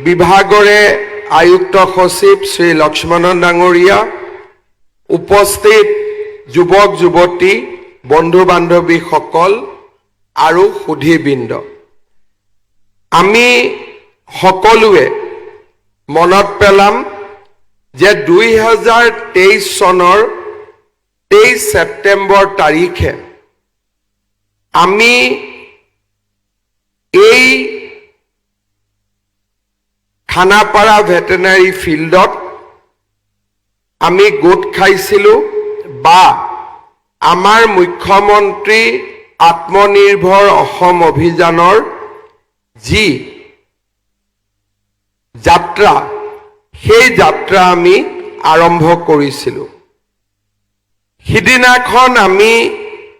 বিভাগৰে আয়ুক্ত সচিব শ্ৰী লক্ষ্মণন ডাঙৰীয়া, উপস্থিত যুৱক যুৱতী, বন্ধু বান্ধৱীসকল আৰু সুধীবৃন্দ, আমি সকলোৱে মনত পেলাম যে 2023 চনৰ 23 ছেপ্টেম্বৰ তাৰিখে আমি এই খানাপাৰা ভেটেনাৰী ফিল্ডত আমি গোট খাইছিলোঁ বা আমাৰ মুখ্যমন্ত্ৰী আত্মনিৰ্ভৰ অসম অভিযানৰ যি যাত্ৰা, সেই যাত্ৰা আমি আৰম্ভ কৰিছিলোঁ। সিদিনাখন আমি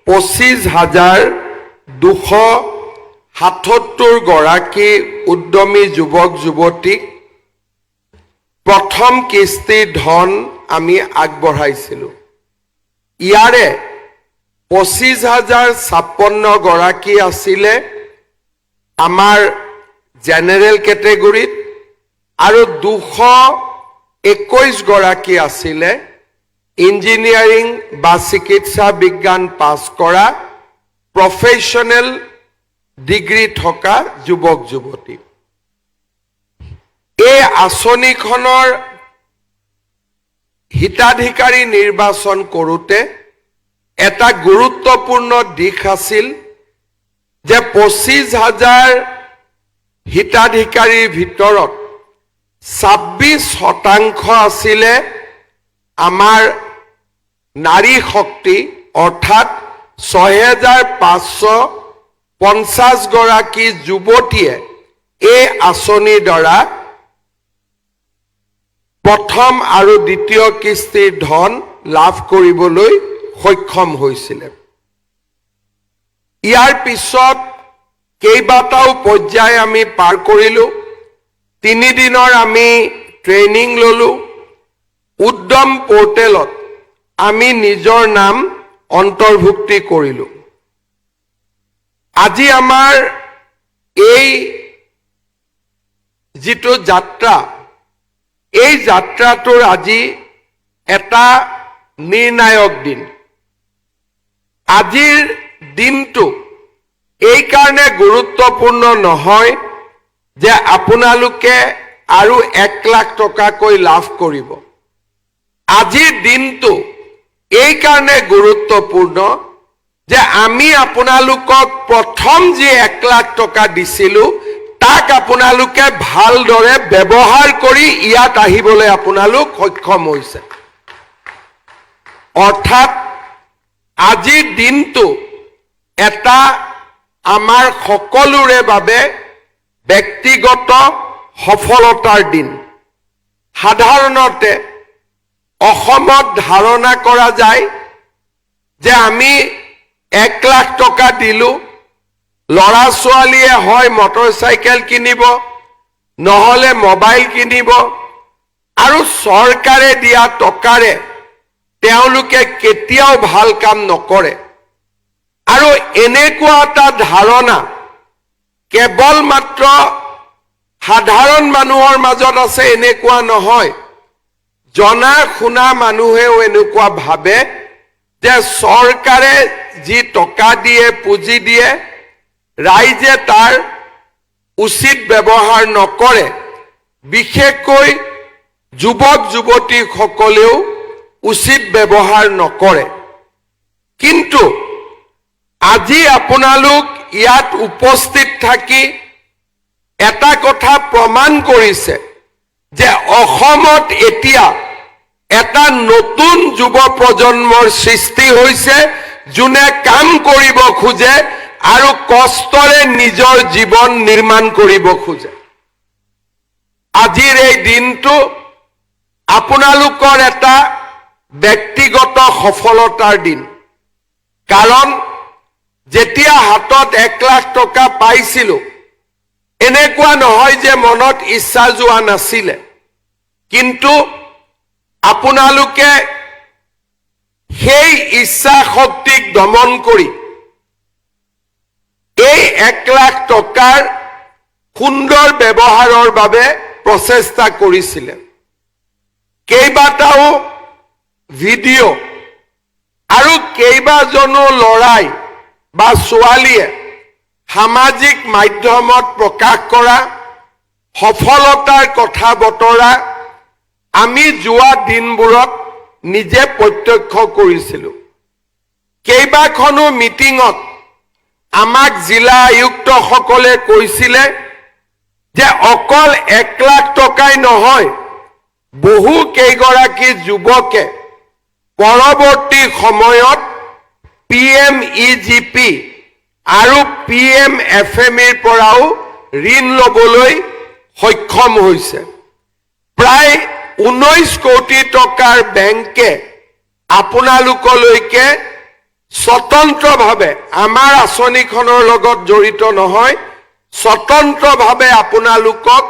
25,277 গৰাকী উদ্যমী যুৱক যুৱতীক প্ৰথম কিস্তিৰ ধন আমি আগবঢ়াইছিলোঁ। ইয়াৰে 25,056 গৰাকী আছিলে আমাৰ জেনেৰেল কেটেগৰীত আৰু 221 গৰাকী আছিলে ইঞ্জিনিয়াৰিং বা চিকিৎসা বিজ্ঞান পাছ কৰা প্ৰফেশ্যনেল ডিগ্ৰী থকা যুৱক যুৱতী। এই আঁচনিখনৰ হিতাধিকাৰী নিৰ্বাচন কৰোঁতে এটা গুৰুত্বপূৰ্ণ দিশ আছিল যে 25,000 হিতাধিকাৰীৰ ভিতৰত 26% আছিলে আমাৰ নাৰী শক্তি, অৰ্থাৎ 6,550 গৰাকী যুৱতীয়ে এই আঁচনিৰ দ্বাৰা প্ৰথম আৰু দ্বিতীয় কিস্তিৰ ধন লাভ কৰিবলৈ সক্ষম হৈছিলে। ইয়াৰ পিছত কেইবাটাও পৰ্যায় আমি পাৰ কৰিলোঁ। 3 দিনৰ আমি ট্ৰেইনিং ল'লোঁ। উদ্যম পৰ্টেলত আমি নিজৰ নাম অন্তৰ্ভুক্তি কৰিলোঁ। আজি আমাৰ এই যিটো যাত্ৰা, এই যাত্ৰাটোৰ আজি এটা নিৰ্ণায়ক দিন। আজিৰ দিনটো এই কাৰণে গুৰুত্বপূৰ্ণ নহয় যে আপোনালোকে আৰু 1 লাখ টকাকৈ লাভ কৰিব। আজিৰ দিনটো এই কাৰণে গুৰুত্বপূৰ্ণ যে আমি আপোনালোকক প্ৰথম যি 1 লাখ টকা দিছিলোঁ তাক আপোনালোকে ভালদৰে ব্যৱহাৰ কৰি ইয়াত আহিবলৈ আপোনালোক সক্ষম হৈছে। অৰ্থাৎ আজিৰ দিনটো এটা আমাৰ সকলোৰে বাবে ব্যক্তিগত সফলতাৰ দিন। সাধাৰণতে অসমত ধাৰণা কৰা যায় যে আমি 1 লাখ টকা দিলোঁ, ল'ৰা ছোৱালীয়ে হয় মটৰচাইকেল কিনিব, নহ'লে মোবাইল কিনিব, আৰু চৰকাৰে দিয়া টকাৰে তেওঁলোকে কেতিয়াও ভাল কাম নকৰে। আৰু এনেকুৱা এটা ধাৰণা কেৱল মাত্ৰ সাধাৰণ মানুহৰ মাজত আছে এনেকুৱা নহয়, জনা শুনা মানুহেও এনেকুৱা ভাবে যে চৰকাৰে যি টকা দিয়ে, পুঁজি দিয়ে, ৰাইজে তাৰ উচিত ব্যৱহাৰ নকৰে। বিশেষকৈ যুৱক যুৱতীসকলেও উচিত ব্যৱহাৰ নকৰে। কিন্তু আজি আপোনালোক ইয়াত উপস্থিত থাকি এটা কথা প্ৰমাণ কৰিছে যে অসমত এতিয়া এটা নতুন যুৱ প্ৰজন্মৰ সৃষ্টি হৈছে, যোনে কাম কৰিব খোজে আৰু কষ্টৰে নিজৰ জীৱন নিৰ্মাণ কৰিব খোজে। আজিৰ এই দিনটো আপোনালোকৰ এটা ব্যক্তিগত সফলতাৰ দিন। কাৰণ যেতিয়া হাতত 1 লাখ টকা পাইছিলোঁ, এনেকুৱা নহয় যে মনত ইচ্ছা যোৱা নাছিলে, কিন্তু আপোনালোকে সেই ইচ্ছা শক্তিক দমন কৰি এই 1 লাখ টকাৰ সুন্দৰ ব্যৱহাৰৰ বাবে প্ৰচেষ্টা কৰিছিলে। কেইবাটাও ভিডিঅ' আৰু কেইবাজনো ল'ৰাই বা ছোৱালীয়ে সামাজিক মাধ্যমত প্ৰকাশ কৰা সফলতাৰ কথা বতৰা আমি যোৱা দিনবোৰত নিজে প্ৰত্যক্ষ কৰিছিলোঁ। কেইবাখনো মিটিঙত আমাক জিলা আয়ুক্তসকলে কৈছিলে যে অকল 1 লাখ টকাই নহয়, বহু কেইগৰাকী যুৱকে পৰৱৰ্তী সময়ত PMEGP আৰু PMFMEৰ পৰাও ঋণ ল'বলৈ সক্ষম হৈছে। প্ৰায় 19 কোটি টকাৰ বেংকে আপোনালোকলৈকে স্বতন্ত্ৰভাৱে, আমাৰ আঁচনিখনৰ লগত জড়িত নহয়, স্বতন্ত্ৰভাৱে আপোনালোকক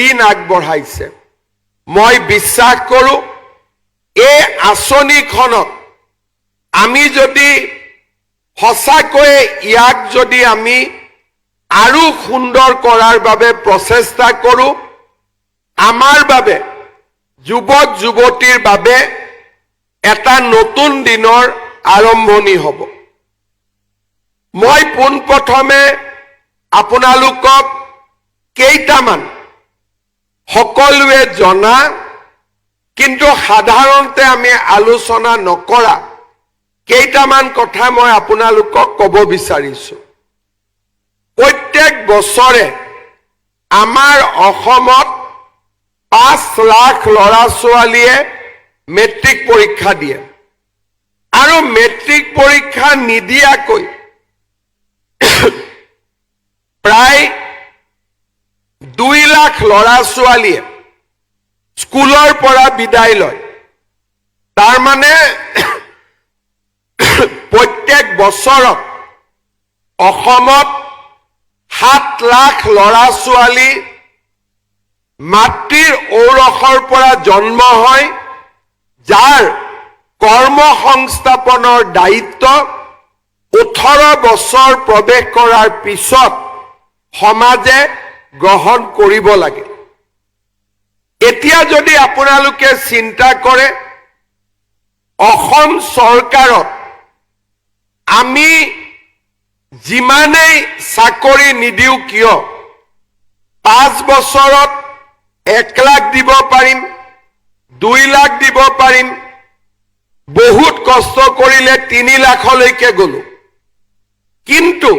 ঋণ আগবঢ়াইছে। মই বিশ্বাস কৰোঁ এই আঁচনিখনক আমি যদি সঁচাকৈয়ে ইয়াক যদি আমি আৰু সুন্দৰ কৰাৰ বাবে প্ৰচেষ্টা কৰোঁ, আমাৰ বাবে, যুৱক যুৱতীৰ বাবে এটা নতুন দিনৰ আৰম্ভণি হ'ব। মই পোনপ্ৰথমে আপোনালোকক কেইটামান সকলোৱে জনা কিন্তু সাধাৰণতে আমি আলোচনা নকৰা কেইটামান কথা মই আপোনালোকক ক'ব বিচাৰিছোঁ। প্ৰত্যেক বছৰে আমাৰ অসমত 5 লাখ ল'ৰা ছোৱালীয়ে মেট্ৰিক পৰীক্ষা দিয়ে আৰু মেট্ৰিক পৰীক্ষা নিদিয়াকৈ প্ৰায় 2 লাখ ল'ৰা ছোৱালীয়ে স্কুলৰ পৰা বিদায় লয়। তাৰ মানে প্ৰত্যেক বছৰত অসমত 7 লাখ ল'ৰা ছোৱালী মাতৃৰ ঔৰসৰ পৰা জন্ম হয়, যাৰ কৰ্মসংস্থাপনৰ দায়িত্ব 18 বছৰ প্ৰৱেশ কৰাৰ পিছত সমাজে গ্ৰহণ কৰিব লাগে। এতিয়া যদি আপোনালোকে চিন্তা কৰে, অসম চৰকাৰত আমি যিমানেই চাকৰি নিদিওঁ কিয় 5 বছৰত 1 লাখ দিব পাৰিম, 2 লাখ দিব পাৰিম, বহুত কষ্ট কৰিলে 3 লাখলৈকে গ'লো। কিন্তু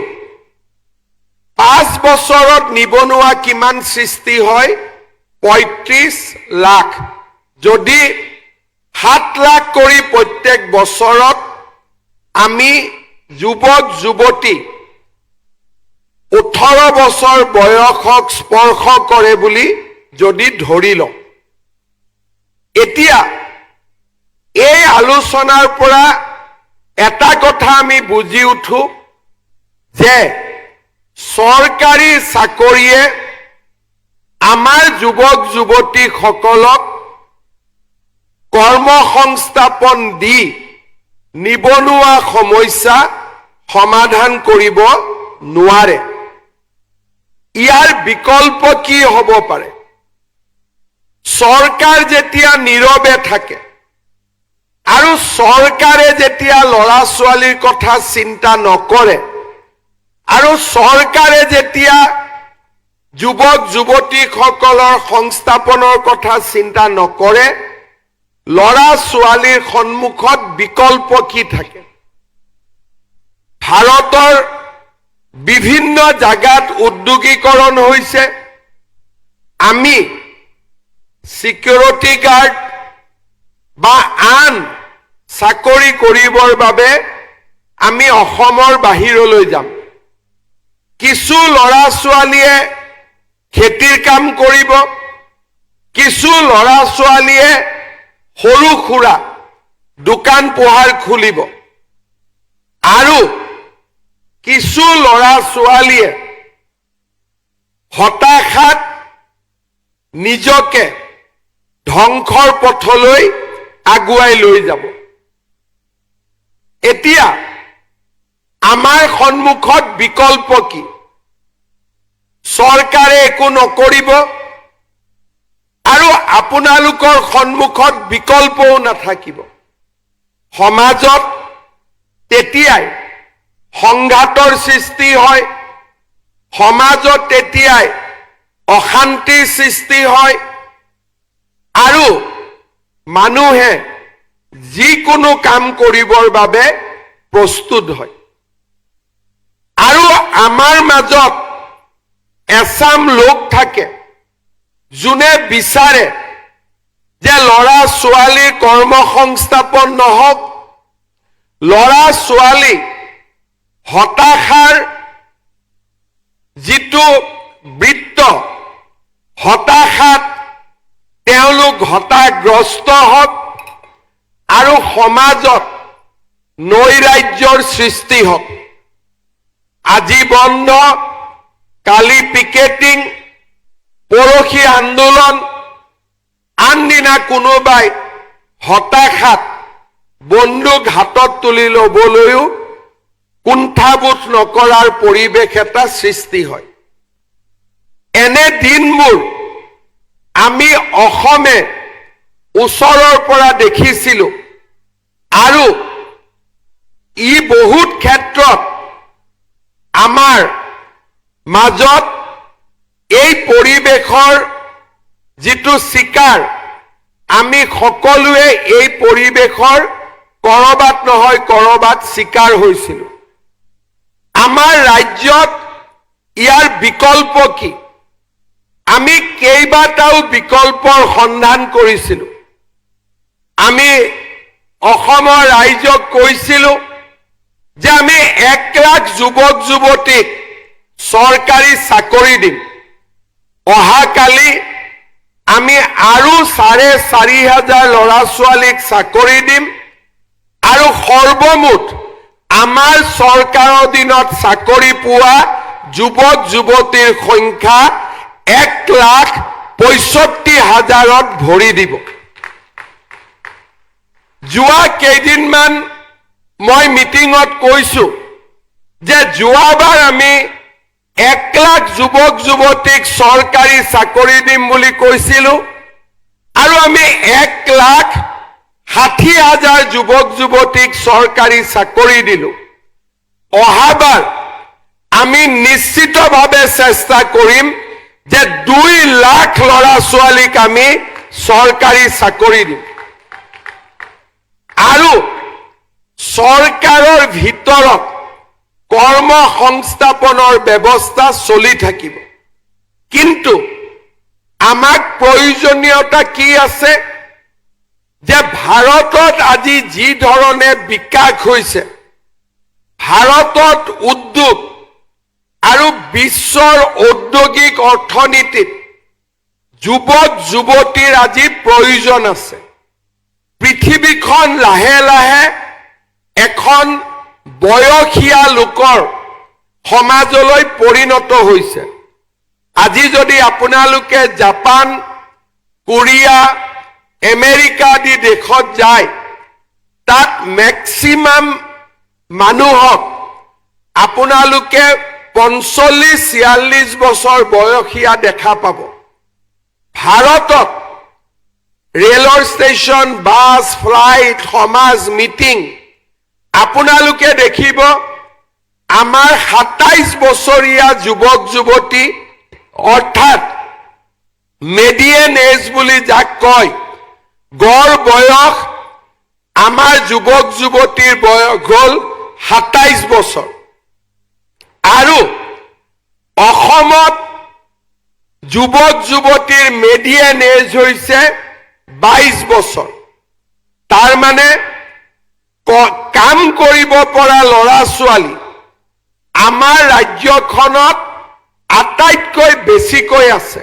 5 বছৰত নিবনুৱা কিমান সৃষ্টি হয়? 35 লাখ। যদি 7 লাখ কৰি প্ৰত্যেক বছৰত আমি যুৱক যুৱতী 18 বছৰ বয়সক স্পৰ্শ কৰে বুলি যদি ধৰি লওঁ, এতিয়া এই আলোচনাৰ পৰা এটা কথা আমি বুজি উঠো যে চৰকাৰী চাকৰিয়ে আমাৰ যুৱক যুৱতীসকলক কৰ্মসংস্থাপন দি নিবনুৱা সমস্যা সমাধান কৰিব নোৱাৰে। ইয়াৰ বিকল্প কি হ'ব পাৰে? চৰকাৰ যেতিয়া নীৰৱে থাকে আৰু চৰকাৰে যেতিয়া ল'ৰা ছোৱালীৰ কথা চিন্তা নকৰে আৰু চৰকাৰে যেতিয়া যুৱক যুৱতীসকলৰ সংস্থাপনৰ কথা চিন্তা নকৰে, ল'ৰা ছোৱালীৰ সন্মুখত বিকল্প কি থাকে? ভাৰতৰ বিভিন্ন জাগাত উদ্যোগীকৰণ হৈছে। আমি সিকিউৰিটি গাৰ্ড বা আন চাকৰি কৰিবৰ বাবে আমি অসমৰ বাহিৰলৈ যাম। কিছু ল'ৰা ছোৱালীয়ে খেতিৰ কাম কৰিব, কিছু ল'ৰা ছোৱালীয়ে সৰু সুৰা দোকান পোহাৰ খুলিব আৰু কিছু ল'ৰা ছোৱালীয়ে হতাশাত নিজকে ধ্বংসৰ পথলৈ আগুৱাই লৈ যাব। এতিয়া আমাৰ সন্মুখত বিকল্প কি? চৰকাৰে একো নকৰিব, আপোনালোকৰ সন্মুখত বিকল্পও নাথাকিব। সমাজত তেতিয়াই সংঘাতৰ সৃষ্টি হয়, সমাজত তেতিয়াই অশান্তিৰ সৃষ্টি হয়, আৰু মানুহে যিকোনো কাম কৰিবৰ বাবে প্ৰস্তুত হয়। আৰু আমাৰ মাজত এচাম লোক থাকে যোনে বিচাৰে যে ল'ৰা ছোৱালীৰ কৰ্মসংস্থাপন নহওক, ল'ৰা ছোৱালী হতাশাৰ যিটো বৃত্ত, হতাশাত তেওঁলোক হতাশগ্ৰস্ত হওক আৰু সমাজত নৈৰাজ্যৰ সৃষ্টি হওক। আজি বন্ধ, কালি পিকেটিং, পৰহি আন্দোলন, আনদিনা কোনোবাই হতাশাত বন্দুক হাতত তুলি ল'বলৈও কুণ্ঠাবোধ নকৰাৰ পৰিৱেশ এটা সৃষ্টি হয়। এনে দিনবোৰ আমি অসমে ওচৰৰ পৰা দেখিছিলোঁ, আৰু ই বহুত ক্ষেত্ৰত আমাৰ মাজত এই পৰিৱেশৰ যিটো চিকাৰ, আমি সকলোৱে এই পৰিৱেশৰ কৰবাত নহয় কৰবাত চিকাৰ হৈছিলোঁ। আমাৰ ৰাজ্যত ইয়াৰ বিকল্প কি? আমি কেইবাটাও বিকল্পৰ সন্ধান কৰিছিলোঁ। আমি অসমৰ ৰাইজক কৈছিলোঁ যে আমি 1 লাখ যুৱক যুৱতীক চৰকাৰী চাকৰি দিম। অহাকালি আমি আৰু 4,500 ল'ৰা ছোৱালীক চাকৰি দিম, আৰু সৰ্বমুঠ আমাৰ চৰকাৰৰ দিনত চাকৰি পোৱা যুৱক যুৱতীৰ সংখ্যা 1,65,000ত ভৰি দিব। যোৱা কেইদিনমান মই মিটিঙত কৈছো যে যোৱাবাৰ আমি 1 লাখ যুৱক যুৱতীক চৰকাৰী চাকৰি দিম বুলি কৈছিলোঁ, আৰু আমি 1,60,000 যুৱক যুৱতীক চৰকাৰী চাকৰি দিলোঁ। অহাবাৰ আমি নিশ্চিতভাৱে চেষ্টা কৰিম যে 2 লাখ ল'ৰা ছোৱালীক আমি চৰকাৰী চাকৰি দিম। আৰু চৰকাৰৰ ভিতৰত কৰ্মসংস্থাপনৰ ব্যৱস্থা চলি থাকিব। কিন্তু আমাক প্ৰয়োজনীয়তা কি আছে? যে ভাৰতত আজি যি ধৰণে বিকাশ হৈছে, ভাৰতত উদ্যোগ আৰু বিশ্বৰ ঔদ্যোগিক অৰ্থনীতিত যুৱক যুৱতীৰ আজি প্ৰয়োজন আছে। পৃথিৱীখন লাহে লাহে এখন বয়সীয়া লোকৰ সমাজলৈ পৰিণত হৈছে। আজি যদি আপোনালোকে জাপান, কোৰিয়া, আমেৰিকা আদি দেশত যায়, তাত মেক্সিমাম মানুহক আপোনালোকে 45-46 বছৰ বয়সীয়া দেখা পাব। ভাৰতত ৰেলৰ ষ্টেচন, বাছ, ফ্লাইট, সমাজ, মিটিং আপোনালোকে দেখিব আমাৰ 27 বছৰীয়া যুৱক যুৱতী, অৰ্থাৎ মেডিয়ান এজ বুলি যাক কয়, গড় বয়স আমাৰ যুৱক যুৱতীৰ বয়স হ'ল 27 বছৰ। আৰু অসমত যুৱক যুৱতীৰ মেডিয়ান এজ হৈছে 22 বছৰ। তাৰ মানে কাম কৰিব পৰা ল'ৰা ছোৱালী আমাৰ ৰাজ্যখনত আটাইতকৈ বেছিকৈ আছে।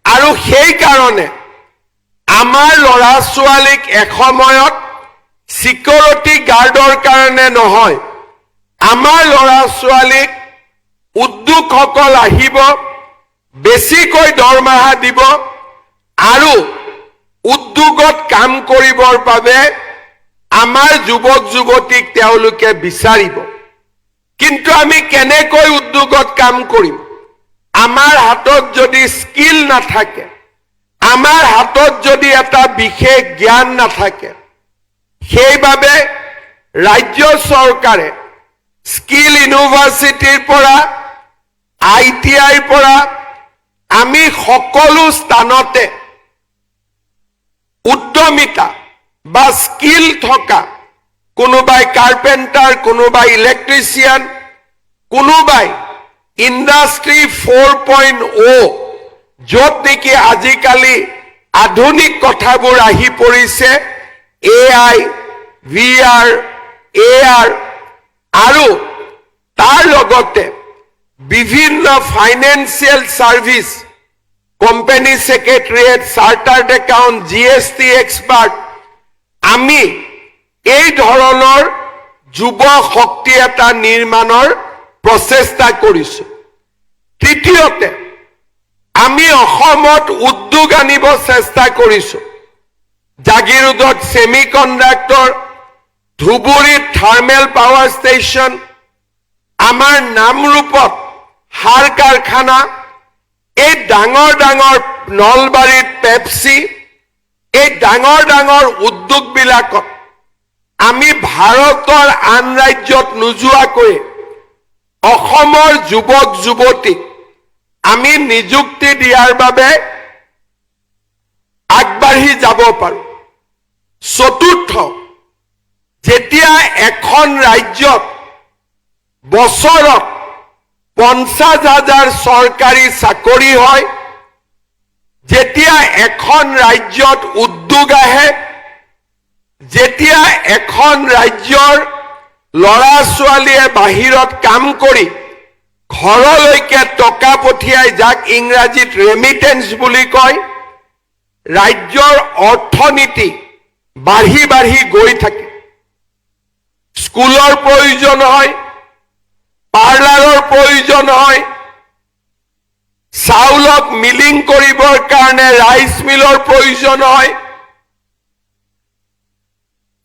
আৰু সেইকাৰণে আমাৰ ল'ৰা ছোৱালীক এসময়ত সিকিউৰিটি গাৰ্ডৰ কাৰণে নহয়, আমাৰ ল'ৰা ছোৱালীক উদ্যোগসকল আহিব, বেছিকৈ দৰমহা দিব, আৰু উদ্যোগত কাম কৰিবৰ বাবে আমাৰ যুৱক যুৱতীক তেওঁলোকে বিচাৰিব। কিন্তু আমি কেনেকৈ উদ্যোগত কাম কৰিম? আমাৰ হাতত যদি স্কিল নাথাকে, আমাৰ হাতত যদি এটা বিশেষ জ্ঞান নাথাকে, সেইবাবে ৰাজ্য চৰকাৰে স্কিল ইউনিভাৰ্চিটিৰ পৰা ITIৰ পৰা আমি সকলো স্থানতে উদ্যমিতা বা স্কিল থকা কোনোবাই কাৰ্পেণ্টাৰ, কোনোবাই ইলেক্ট্ৰিচিয়ান, কোনোবাই ইণ্ডাষ্ট্ৰী 4.0 য'ত নেকি আজিকালি আধুনিক কথাবোৰ আহি পৰিছে, AI, VR, AR আৰু তাৰ লগতে বিভিন্ন financial service, company secretariat, chartered account, GST expert, আমি এই ধৰণৰ যুৱ শক্তি এটা নিৰ্মাণৰ প্ৰচেষ্টা কৰিছো। তৃতীয়তে, আমি অসমত উদ্যোগ আনিব চেষ্টা কৰিছো। জাগিৰোডত সেমিকণ্ডাক্টৰ, ধুবুৰীত থাৰ্মেল পাৱাৰ ষ্টেচন, আমাৰ নামৰূপত সাৰ কাৰখানা, এই ডাঙৰ ডাঙৰ নলবাৰীত পেপচি, এই ডাঙৰ ডাঙৰ উদ্যোগবিলাকত আমি ভাৰতৰ আন ৰাজ্যত নোযোৱাকৈ অসমৰ যুৱক যুৱতীক আমি নিযুক্তি দিয়াৰ বাবে আগবাঢ়ি যাব পাৰো। চতুৰ্থ, যেতিয়া এখন ৰাজ্যত বছৰত 50,000 চৰকাৰী চাকৰি হয়, যেতিয়া এখন ৰাজ্যত উদ্যোগ আহে, যেতিয়া এখন ৰাজ্যৰ ল'ৰা ছোৱালীয়ে বাহিৰত কাম কৰি ঘৰলৈকে টকা পঠিয়াই, যাক ইংৰাজীত ৰেমিটেন্স বুলি কয়, ৰাজ্যৰ অৰ্থনীতি বাঢ়ি বাঢ়ি গৈ থাকে। স্কুলৰ প্ৰয়োজন হয়, পাৰ্লাৰৰ প্ৰয়োজন হয়, চাউলক মিলিং কৰিবৰ কাৰণে ৰাইচ মিলৰ প্ৰয়োজন হয়,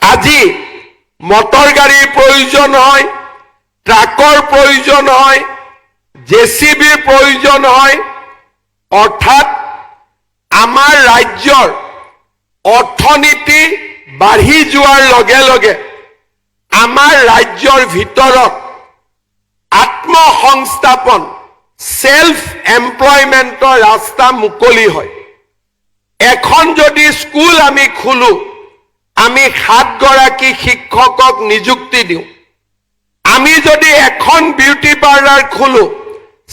আজি মটৰ গাড়ীৰ প্ৰয়োজন হয়, ট্ৰাকৰ প্ৰয়োজন হয়, JCBৰ প্ৰয়োজন হয়। অৰ্থাৎ আমাৰ ৰাজ্যৰ অৰ্থনীতি বাঢ়ি যোৱাৰ লগে লগে আমাৰ ৰাজ্যৰ ভিতৰত আত্মসংস্থাপন, সেলফ এমপ্লয়মেন্টৰ ৰাস্তা মুকলি হয়। এখন যদি স্কুল আমি খোলো, আমি 7 গৰাকী শিক্ষকক নিযুক্তি দিওঁ। আমি যদি এখন বিউটি পাৰ্লাৰ খোলো,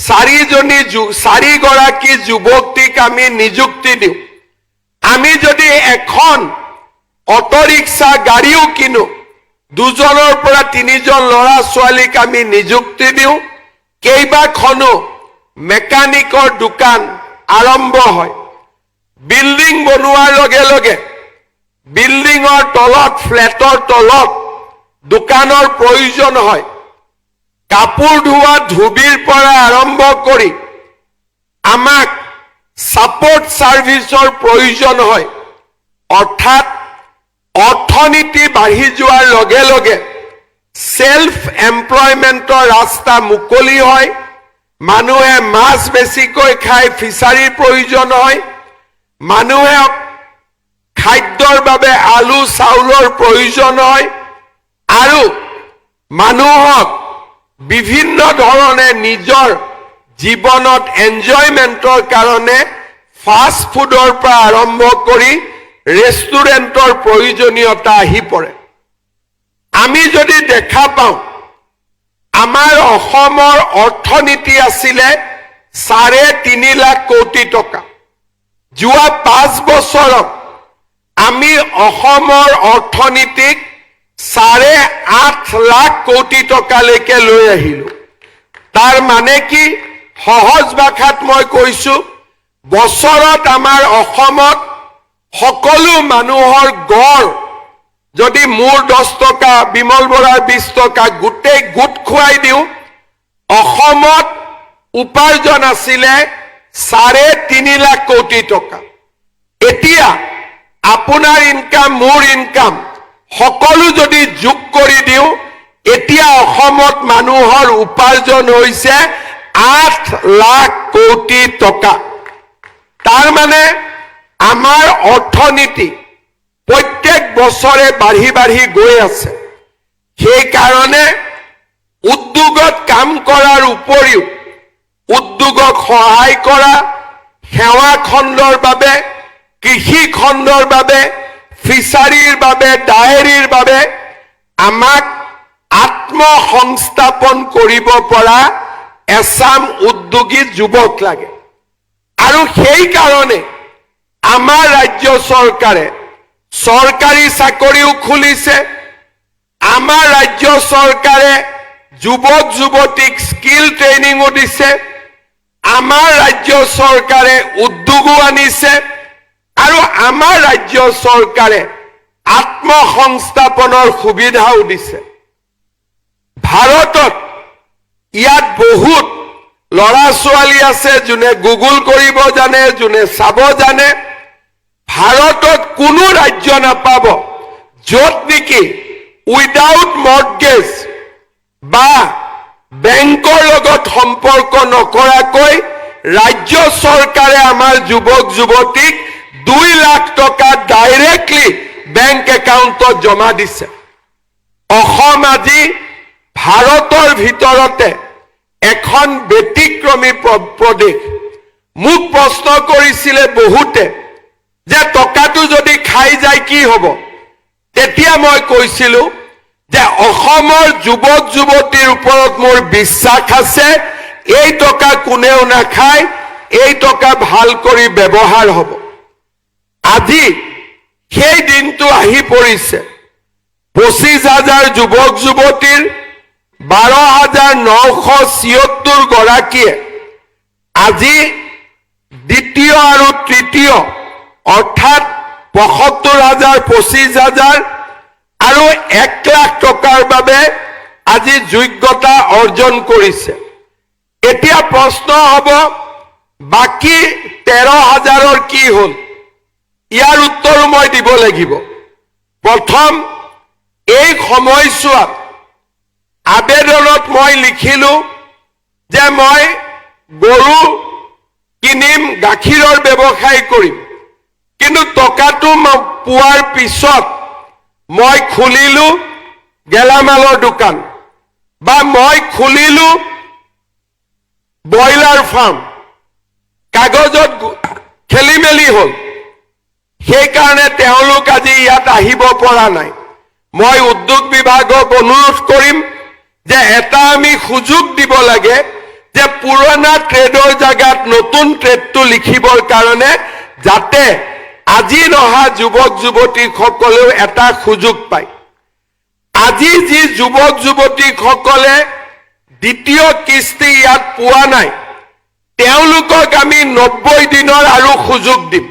4 গৰাকী যুৱতীক আমি নিযুক্তি দিওঁ। আমি যদি এখন অটো ৰিক্সা গাড়ীও কিনো, 2জনৰ পৰা 3জন ল'ৰা ছোৱালীক আমি নিযুক্তি দিওঁ। কেইবাখনো মেকানিকৰ দোকান আৰম্ভ হয়। বিল্ডিং বনোৱাৰ লগে লগে বিল্ডিঙৰ তলত, ফ্লেটৰ তলত দোকানৰ প্ৰয়োজন হয়। কাপোৰ ধোৱা ধুবিৰ পৰা আৰম্ভ কৰি আমাক সাপোৰ্ট সাৰ্ভিসৰ প্ৰয়োজন হয়। অৰ্থাৎ অৰ্থনীতি বাঢ়ি যোৱাৰ লগে লগে সেলফ এমপ্লয়মেন্টৰ ৰাস্তা মুকলি হয়। মানুহে মাছ বেছিকৈ খাই, ফিচাৰীৰ প্ৰয়োজন হয়। মানুহে খাদ্যৰ বাবে আলু চাউলৰ প্ৰয়োজন হয় আৰু মানুহক বিভিন্ন ধৰণে নিজৰ জীৱনত এনজয়মেন্টৰ কাৰণে ফাষ্ট ফুডৰ পৰা আৰম্ভ কৰি ৰেষ্টুৰেণ্টৰ প্ৰয়োজনীয়তা আহি পৰে। আমি যদি দেখা পাওঁ, আমাৰ অসমৰ অৰ্থনীতি আছিলে 3.5 লাখ কোটি টকা। যোৱা 5 বছৰত আমি অসমৰ অৰ্থনীতিক 8.5 লাখ কোটি টকালৈকে লৈ আহিলো। তাৰ মানে কি? সহজ ভাষাত মই কৈছো, বছৰত আমাৰ অসমত সকলো মানুহৰ গড় যদি মোৰ 10 টকা, বিমল বৰাৰ 20 টকা গোটেই গোট খুৱাই দিওঁ, অসমত উপাৰ্জন আছিলে 3.5 লাখ কোটি টকা। এতিয়া আপোনাৰ ইনকাম, মোৰ ইনকাম সকলো যদি যোগ কৰি দিওঁ, এতিয়া অসমত মানুহৰ উপাৰ্জন হৈছে 8 লাখ কোটি টকা। তাৰ মানে আমাৰ অৰ্থনীতি প্ৰত্যেক বছৰে বাঢ়ি বাঢ়ি গৈ আছে। সেইকাৰণে উদ্যোগত কাম কৰাৰ উপৰিও উদ্যোগক সহায় কৰা, সেৱা খণ্ডৰ বাবে, কৃষি খণ্ডৰ বাবে, ফিচাৰীৰ বাবে, ডায়েৰীৰ বাবে আমাক আত্মসংস্থাপন কৰিব পৰা এছাম উদ্যোগী যুৱক লাগে। আৰু সেইকাৰণে আমাৰ ৰাজ্য চৰকাৰে চৰকাৰী চাকৰিও খুলিছে। আমাৰ ৰাজ্য চৰকাৰে যুৱক যুৱতীক স্কিল ট্ৰেইনিঙো দিছে। আমাৰ ৰাজ্য চৰকাৰে উদ্যোগো আনিছে আৰু আমাৰ ৰাজ্য চৰকাৰে আত্মসংস্থাপনৰ সুবিধাও দিছে। ভাৰতত ইয়াত বহুত ল'ৰা ছোৱালী আছে যোনে গুগল কৰিব জানে, যোনে চাব জানে। ভাৰতত কোনো ৰাজ্য নাপাব য'ত নেকি উইদাউট মৰ্টগেজ বা বেংকৰ লগত সম্পৰ্ক নকৰাকৈ ৰাজ্য চৰকাৰে আমাৰ যুৱক যুৱতীক 2 লাখ টকা ডাইৰেক্টলি বেংক একাউণ্টত জমা দিছে। অসম আজি ভাৰতৰ ভিতৰতে এখন ব্যতিক্ৰমী প্ৰদেশ। মোক প্ৰশ্ন কৰিছিলে বহুতে যে টকাটো যদি খাই যায় কি হ'ব? তেতিয়া মই কৈছিলো যে অসমৰ যুৱক যুৱতীৰ ওপৰত মোৰ বিশ্বাস আছে, এই টকা কোনেও নাখায়, এই টকা ভাল কৰি ব্যৱহাৰ হ'ব। আজি সেই দিনটো আহি পৰিছে। 25,000 যুৱক যুৱতীৰ 12,976 গৰাকীয়ে আজি দ্বিতীয় আৰু তৃতীয় অৰ্থাৎ 75,000, 25,000 আৰু 1 লাখ টকাৰ বাবে আজি যোগ্যতা অৰ্জন কৰিছে। এতিয়া প্ৰশ্ন হ'ব বাকী 13,000ৰ কি হ'ল? ইয়াৰ উত্তৰো মই দিব লাগিব। প্ৰথম, এই সময়ছোৱাত আবেদনত মই লিখিলো যে মই গৰু কিনিম, গাখীৰৰ ব্যৱসায় কৰিম, কিন্তু টকাটো পোৱাৰ পিছত মই খুলিলো গেলামালৰ দোকান বা মই খুলিলো ব্ৰইলাৰ ফাৰ্ম। কাগজত খেলি মেলি হ'ল, সেইকাৰণে তেওঁলোক আজি ইয়াত আহিব পৰা নাই। মই উদ্যোগ বিভাগক অনুৰোধ কৰিম যে এটা আমি সুযোগ দিব লাগে যে পুৰণা ট্ৰেডৰ জাগাত নতুন ট্ৰেডটো লিখিবৰ কাৰণে, যাতে আজি নহা যুৱক যুৱতীসকলেও এটা সুযোগ পায়। আজি যি যুৱক যুৱতীসকলে দ্বিতীয় কিস্তি ইয়াত পোৱা নাই, তেওঁলোকক আমি 90 দিনৰ আৰু সুযোগ দিম।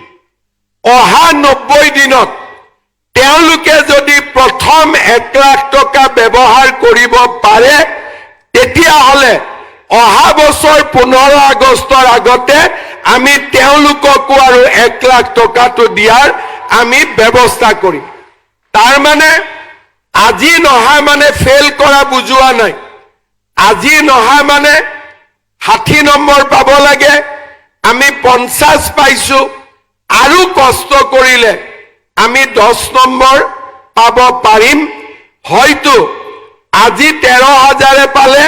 অহা 90 দিনত তেওঁলোকে যদি প্ৰথম 1 লাখ টকা ব্যৱহাৰ কৰিব পাৰে, তেতিয়াহ'লে অহা বছৰ 15 আগষ্টৰ আগতে আমি তেওঁলোককো আৰু 1 লাখ টকাটো দিয়াৰ আমি ব্যৱস্থা কৰিম। তাৰ মানে আজি নহা মানে ফেইল কৰা বুজোৱা নাই। আজি নহা মানে 60 নম্বৰ পাব লাগে, আমি 50 পাইছো, আৰু কষ্ট কৰিলে আমি 10 নম্বৰ পাব পাৰিম। হয়তো আজি 13,000 পালে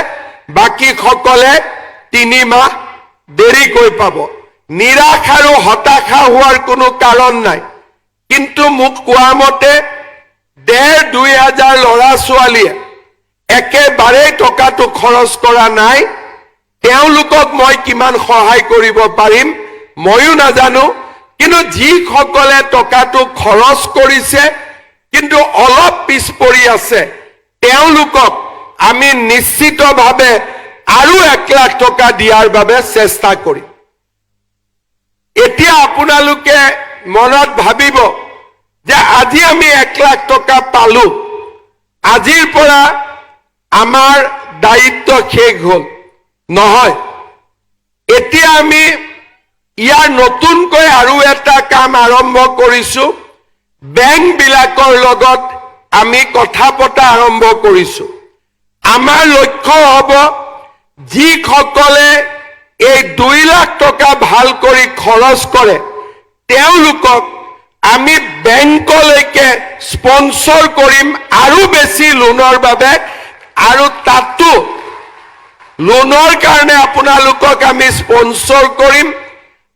বাকী সকলে 3 মাহ দেৰিকৈ পাব। নিৰাশ আৰু হতাশা হোৱাৰ কোনো কাৰণ নাই। কিন্তু মোক কোৱা মতে 1,500-2,000 ল'ৰা ছোৱালীয়ে একেবাৰেই টকাটো খৰচ কৰা নাই। তেওঁলোকক মই কিমান সহায় কৰিব পাৰিম ময়ো নাজানো, কিন্তু যিসকলে টকাটো খৰচ কৰিছে কিন্তু অলপ পিছ পৰি আছে, তেওঁলোকক আমি নিশ্চিতভাৱে আৰু 1 লাখ টকা দিয়াৰ বাবে চেষ্টা কৰিম। এতিয়া আপোনালোকে মনত ভাবিব যে আজি আমি 1 লাখ টকা পালো, আজিৰ পৰা আমাৰ দায়িত্ব শেষ হ'ল। নহয়, এতিয়া আমি ইয়াৰ নতুনকৈ আৰু এটা কাম আৰম্ভ কৰিছো। বেংকবিলাকৰ লগত আমি কথা পতা আৰম্ভ কৰিছো। আমাৰ লক্ষ্য হ'ব যিসকলে এই 2 লাখ টকা ভাল কৰি খৰচ কৰে, তেওঁলোকক আমি বেংকলৈকে স্পন্সৰ কৰিম আৰু বেছি লোনৰ বাবে, আৰু তাতো লোনৰ কাৰণে আপোনালোকক আমি স্পন্সৰ কৰিম,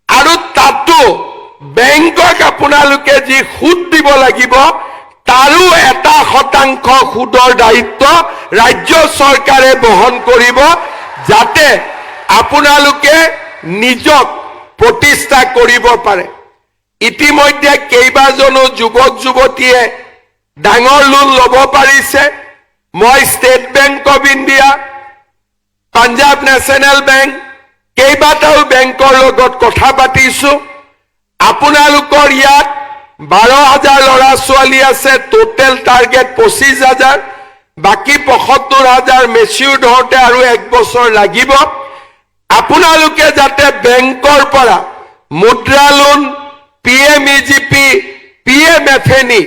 আৰু তাতো বেংকক আপোনালোকে যি সুদ দিব লাগিব তাৰো 1% সুদৰ দায়িত্ব ৰাজ্য চৰকাৰে বহন কৰিব, যাতে আপোনালোকে নিজক প্ৰতিষ্ঠা কৰিব পাৰে। ইতিমধ্যে কেইবাজনো যুৱক যুৱতীয়ে ডাঙৰ লোন ল'ব পাৰিছে। মই state bank of India, Punjab national bank, কেইবাটাও বেংকৰ লগত কথা পাতিছো। আপোনালোকৰ ইয়াত 12,000 ল'ৰা ছোৱালী আছে, টোটেল টাৰ্গেট 25,000, বাকী 75,000 মেচিউৰ্ড হওঁতে আৰু 1 বছৰ লাগিব। আপোনালোকে যাতে বেংকৰ পৰা মুদ্ৰা লোন, PMEGP, PMFNE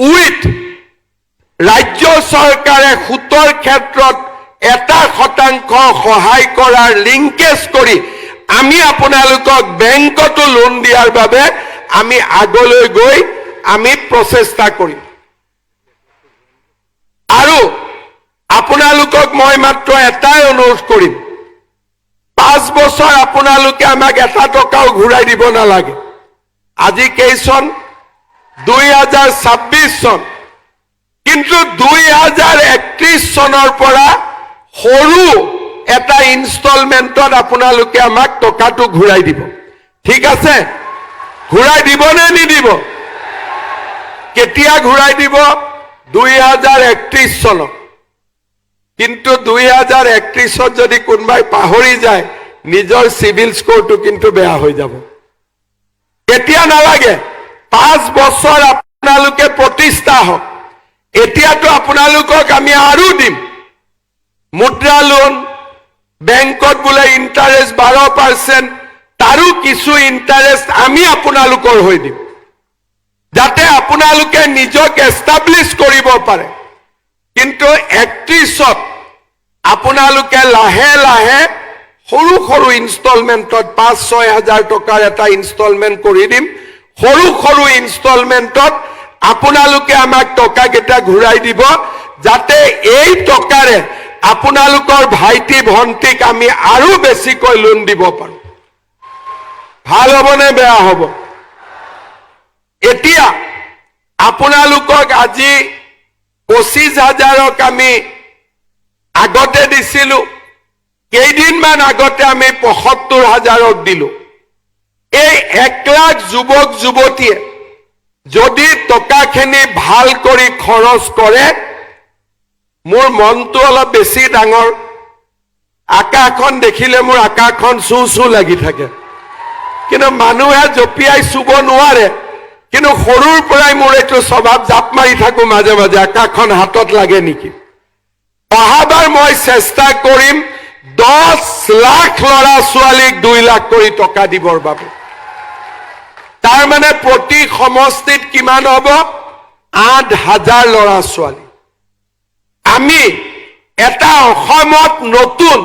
উইথ ৰাজ্য চৰকাৰে সুতৰ ক্ষেত্ৰত 1% সহায় কৰাৰ লিংকেজ কৰি আমি আপোনালোকক বেংকতো লোন দিয়াৰ বাবে আমি আগলৈ গৈ আমি প্ৰচেষ্টা কৰিম। আৰু আপোনালোকক মই মাত্ৰ এটাই অনুৰোধ কৰিম, 5 বছৰ আপোনালোকে আমাক 1 টকাও ঘূৰাই দিব নালাগে। আজি কেই চন? 2026 চন। কিন্তু 2031 চনৰ পৰা সৰু এটা ইনষ্টলমেণ্টত আপোনালোকে আমাক টকাটো ঘূৰাই দিব। ঠিক আছে? ঘূৰাই দিব নে নিদিব? কেতিয়া ঘূৰাই দিব? 2031 চনত। কিন্তু 2031ত যদি কোনোবাই পাহৰি যায়, নিজৰ সিভিল স্কোৰটো কিন্তু বেয়া হৈ যাব। এতিয়া নালাগে, 5 বছৰ আপোনালোকে প্ৰতিষ্ঠা হওক। এতিয়াতো আপোনালোকক আমি আৰু দিম মুদ্ৰা লোন, বেংকত বোলে ইণ্টাৰেষ্ট 12%, তাৰো কিছু ইণ্টাৰেষ্ট আমি আপোনালোকৰ হৈ দিম, যাতে আপোনালোকে নিজক এষ্টাব্লিছ কৰিব পাৰে। কিন্তু 31ত আপোনালোকে লাহে লাহে সৰু সৰু ইনষ্টলমেণ্টত 5-6 হাজাৰ টকাৰ এটা ইনষ্টলমেণ্ট কৰি দিম। সৰু সৰু ইনষ্টলমেণ্টত আপোনালোকে আমাক টকাকেইটা ঘূৰাই দিব, যাতে এই টকাৰে আপোনালোকৰ ভাইটি ভণ্টিক আমি আৰু বেছিকৈ লোন দিব পাৰোঁ। ভাল হ'ব নে বেয়া হ'ব? এতিয়া আপোনালোকক আজি 25,000ক আমি আগতে দিছিলোঁ, কেইদিনমান আগতে আমি 75,000ক দিলোঁ। এই 1 লাখ যুৱক যুৱতীয়ে যদি টকাখিনি ভাল কৰি খৰচ কৰে, মোৰ মনটো অলপ বেছি ডাঙৰ। আকাশখন দেখিলে মোৰ আকাশখন চু চু লাগি থাকে, কিন্তু মানুহে জঁপিয়াই চুব নোৱাৰে। কিন্তু সৰুৰ পৰাই মোৰ এইটো স্বভাৱ, জাপ মাৰি থাকো মাজে মাজে আকাশখন হাতত লাগে নেকি। অহাবাৰ মই চেষ্টা কৰিম 10 লাখ ল'ৰা ছোৱালীক 2 লাখ কৰি টকা দিবৰ বাবে। তাৰ মানে প্ৰতি সমষ্টিত কিমান হ'ব? 8,000 ল'ৰা ছোৱালী। আমি এটা অসমত নতুন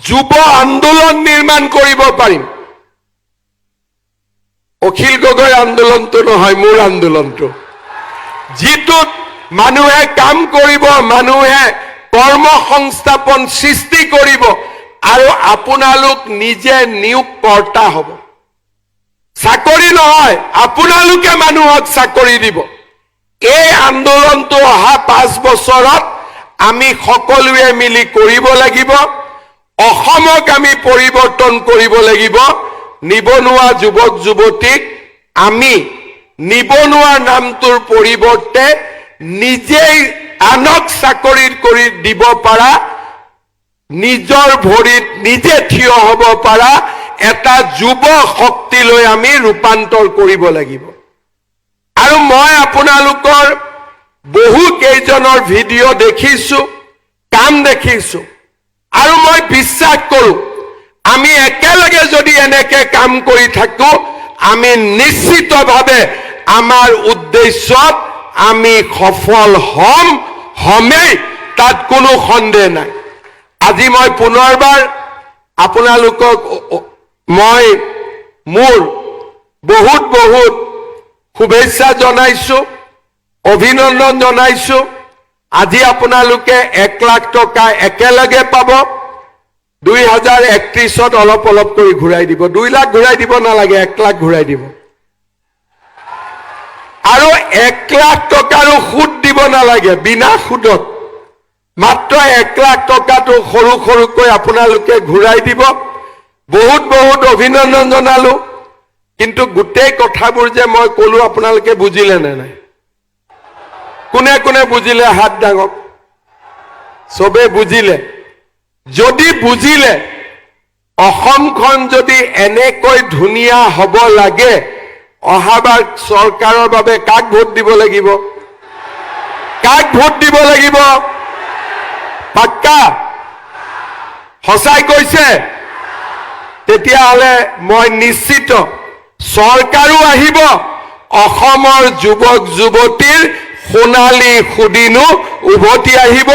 যুৱ আন্দোলন নিৰ্মাণ কৰিব পাৰিম। অখিল গগৈ আন্দোলনটো নহয়, মোৰ আন্দোলনটো, যিটোত মানুহে কাম কৰিব, মানুহে কৰ্ম সংস্থাপন সৃষ্টি কৰিব, আৰু আপোনালোক নিজে নিয়োগকৰ্তা হ'ব। চাকৰি নহয়, আপোনালোকে মানুহক চাকৰি দিব। এই আন্দোলনটো অহা 5 বছৰত আমি সকলোৱে মিলি কৰিব লাগিব। অসমক আমি পৰিৱৰ্তন কৰিব লাগিব। নিবনুৱা যুৱক যুৱতীক আমি নিবনুৱা নামটোৰ পৰিৱৰ্তে নিজেই আনক চাকৰি কৰি দিব পাৰা, নিজৰ ভৰিত নিজে থিয় হ'ব পাৰা এটা যুৱ শক্তিলৈ আমি ৰূপান্তৰ কৰিব লাগিব। আৰু মই আপোনালোকৰ বহু কেইজনৰ ভিডিঅ' দেখিছো, কাম দেখিছো, আৰু মই বিশ্বাস কৰো আমি একেলগে যদি এনেকে কাম কৰি থাকো, আমি নিশ্চিতভাৱে আমাৰ উদ্দেশ্যত আমি সফল হমেই, তাত কোনো সন্দেহ নাই। আজি মই পুনৰবাৰ আপোনালোকক মই মোৰ বহুত বহুত শুভেচ্ছা জনাইছোঁ, অভিনন্দন জনাইছোঁ। আজি আপোনালোকে 1 লাখ টকা একেলগে পাব। 2031ত অলপ অলপ কৰি ঘূৰাই দিব। 2 লাখ ঘূৰাই দিব নালাগে, 1 লাখ ঘূৰাই দিব। আৰু 1 লাখ টকাৰো সুদ দিব নালাগে, বিনা সুদত মাত্ৰ 1 লাখ টকাটো সৰু সৰুকৈ আপোনালোকে ঘূৰাই দিব। বহুত বহুত অভিনন্দন জনালো। কিন্তু গোটেই কথাবোৰ যে মই ক'লো আপোনালোকে বুজিলে নে নাই? কোনে কোনে বুজিলে হাত দাঙক। চবে বুজিলে? যদি বুজিলে, অসমখন যদি এনেকৈ ধুনীয়া হ'ব লাগে, অহাবাৰ চৰকাৰৰ বাবে কাক ভোট দিব লাগিব? কাক ভোট দিব লাগিব? পাক্কা? সঁচাই কৈছে? তেতিয়াহ'লে মই নিশ্চিত চৰকাৰো আহিব, অসমৰ যুৱক যুৱতীৰ সোণালী সুদিনো উভতি আহিব।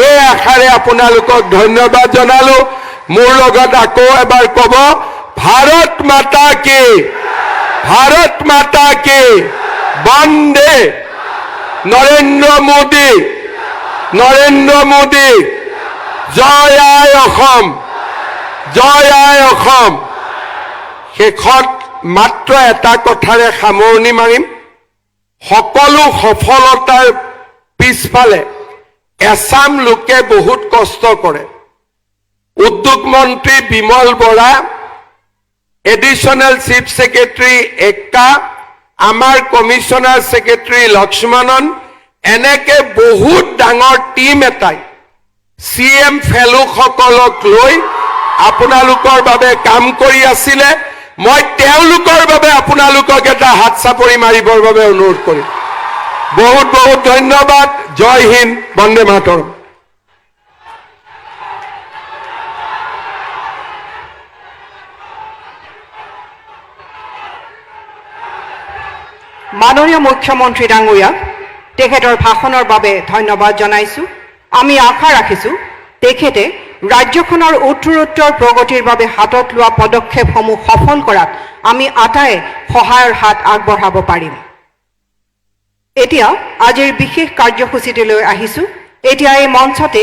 এই আশাৰে আপোনালোকক ধন্যবাদ জনালো। মোৰ লগত আকৌ এবাৰ ক'ব, ভাৰত মাতা কি, ভাৰত মাতা কি, বন্দে নৰেন্দ্ৰ মোদী, নৰেন্দ্ৰ মোদী, জয় আই অসম, জয় আই অসম। শেষত মাত্ৰ এটা কথাৰে সামৰণি মাৰিম। সকলো সফলতাৰ পিছফালে এছাম লোকে বহুত কষ্ট কৰে। উদ্যোগ মন্ত্ৰী Bimal Bora, additional chief secretary Ekka, আমাৰ কমিশ্যনাৰ ছেক্ৰেটাৰী লক্ষ্মণন, এনেকে বহুত ডাঙৰ টীম এটাই CM ফেলোসকলক লৈ আপোনালোকৰ বাবে কাম কৰি আছিলে। মই তেওঁলোকৰ বাবে আপোনালোকক এটা হাত চাপৰি মাৰিবৰ বাবে অনুৰোধ কৰিম। বহুত বহুত ধন্যবাদ। জয় হিন্দ, বন্দে মাতৰম। মাননীয় মুখ্যমন্ত্ৰী ডাঙৰীয়াক তেখেতৰ ভাষণৰ বাবে ধন্যবাদ জনাইছোঁ। আমি আশা ৰাখিছোঁ তেখেতে ৰাজ্যখনৰ উত্তৰোত্তৰ প্ৰগতিৰ বাবে হাতত লোৱা পদক্ষেপসমূহ সফল কৰাত আমি আটাই সহায়ৰ হাত আগবঢ়াব পাৰিম। এতিয়া আজিৰ বিশেষ কাৰ্যসূচীটোলৈ আহিছোঁ। এতিয়া এই মঞ্চতে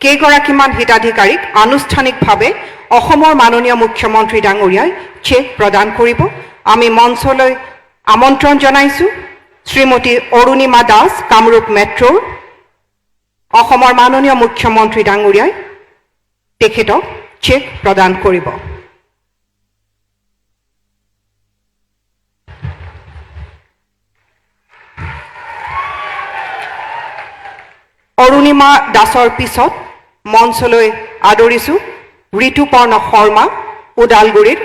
কেইগৰাকীমান হিতাধিকাৰীক আনুষ্ঠানিকভাৱে অসমৰ মাননীয় মুখ্যমন্ত্ৰী ডাঙৰীয়াই চেক প্ৰদান কৰিব। আমি মঞ্চলৈ আমন্ত্ৰণ জনাইছোঁ শ্ৰীমতী অৰুণিমা দাস, কামৰূপ মেট্ৰ'ৰ। অসমৰ মাননীয় মুখ্যমন্ত্ৰী ডাঙৰীয়াই তেখেতক চেক প্ৰদান কৰিব। অৰুণিমা দাসৰ পিছত মঞ্চলৈ আদৰিছোঁ ঋতুপৰ্ণ শৰ্মা, ওদালগুৰিৰ।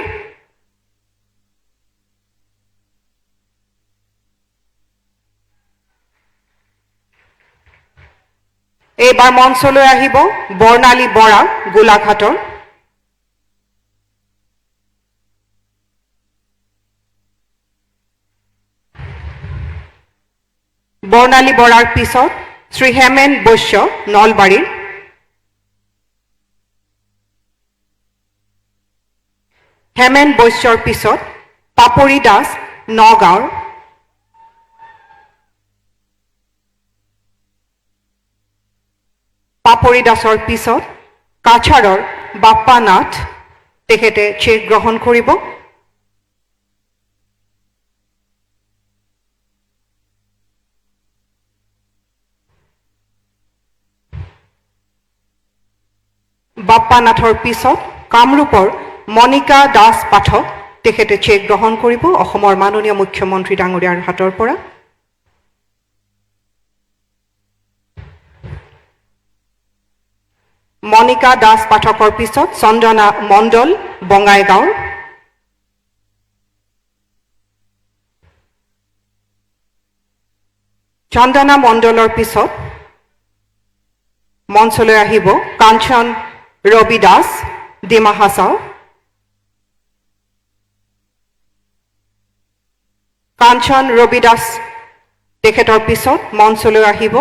এইবাৰ মঞ্চলৈ আহিব বৰ্ণালী বৰা, গোলাঘাটৰ। বৰ্ণালী বৰাৰ পিছত শ্ৰী হেমেন বৈশ্য, নলবাৰীৰ। হেমেন বৈশ্যৰ পিছত পাপৰি দাস, নগাঁৱৰ। পাপৰি দাসৰ পিছত কাছাৰৰ বাপ্পা নাথ, তেখেতে চেক গ্ৰহণ কৰিব। বাপ্পা নাথৰ পিছত কামৰূপৰ মণিকা দাস পাঠক, তেখেতে চেক গ্ৰহণ কৰিব অসমৰ মাননীয় মুখ্যমন্ত্ৰী ডাঙৰীয়াৰ হাতৰ পৰা। মণিকা দাস পাঠকৰ পিছত চন্দনা মণ্ডল, বঙাইগাঁও। চন্দনা মণ্ডলৰ পিছত মঞ্চলৈ আহিব কাঞ্চন ৰবি দাস, ডিমা হাছাও। কাঞ্চন ৰবি দাস তেখেতৰ পিছত মঞ্চলৈ আহিব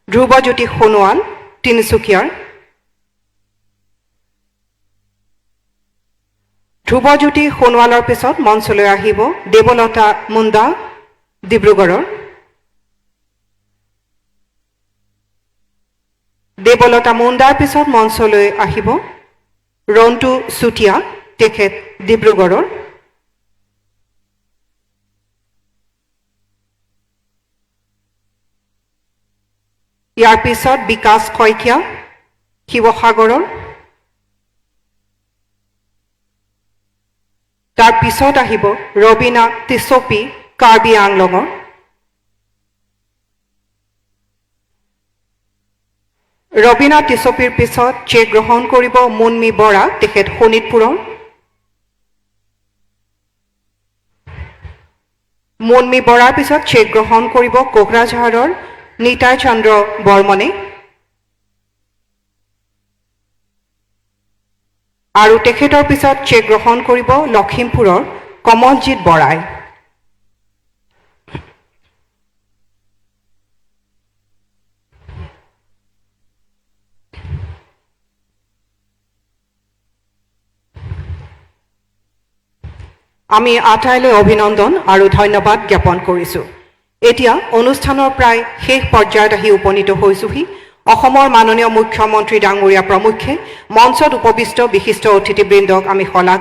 ধ্ৰুৱজ্যোতি সোণোৱাল, তিনিচুকীয়াৰ। ধ্ৰুৱজ্যোতি সোণোৱালৰ পিছত মঞ্চলৈ আহিব দেৱলতা মুণ্ডা ডিব্ৰুগড়ৰ। দেৱলতা মুণ্ডাৰ পিছত মঞ্চলৈ আহিব ৰন্টু চুতীয়া, তেখেত ডিব্ৰুগড়ৰ। ইয়াৰ পিছত বিকাশ শইকীয়া শিৱসাগৰৰ। তাৰ পিছত আহিব ৰবীনা টিছপি কাৰ্বি আংলঙৰ। ৰবীনা টিছপিৰ পিছত চেক গ্ৰহণ কৰিব মুনমী বৰা, তেখেত শোণিতপুৰৰ। মুনমী বৰাৰ পিছত চেক গ্ৰহণ কৰিব কোকৰাঝাৰৰ নিতাই চন্দ্ৰ বৰ্মনে। আৰু তেখেতৰ পিছত চেক গ্ৰহণ কৰিব লখিমপুৰৰ কমলজিৎ বৰাই। আমি আটাইলৈ অভিনন্দন আৰু ধন্যবাদ জ্ঞাপন কৰিছোঁ। এতিয়া অনুষ্ঠানৰ প্ৰায় শেষ পৰ্যায়ত আহি উপনীত হৈছোহি। অসমৰ মাননীয় মুখ্যমন্ত্ৰী ডাঙৰীয়া প্ৰমুখ্যে মঞ্চত উপবিষ্ট বিশিষ্ট অতিথিবৃন্দক আমি শলাগ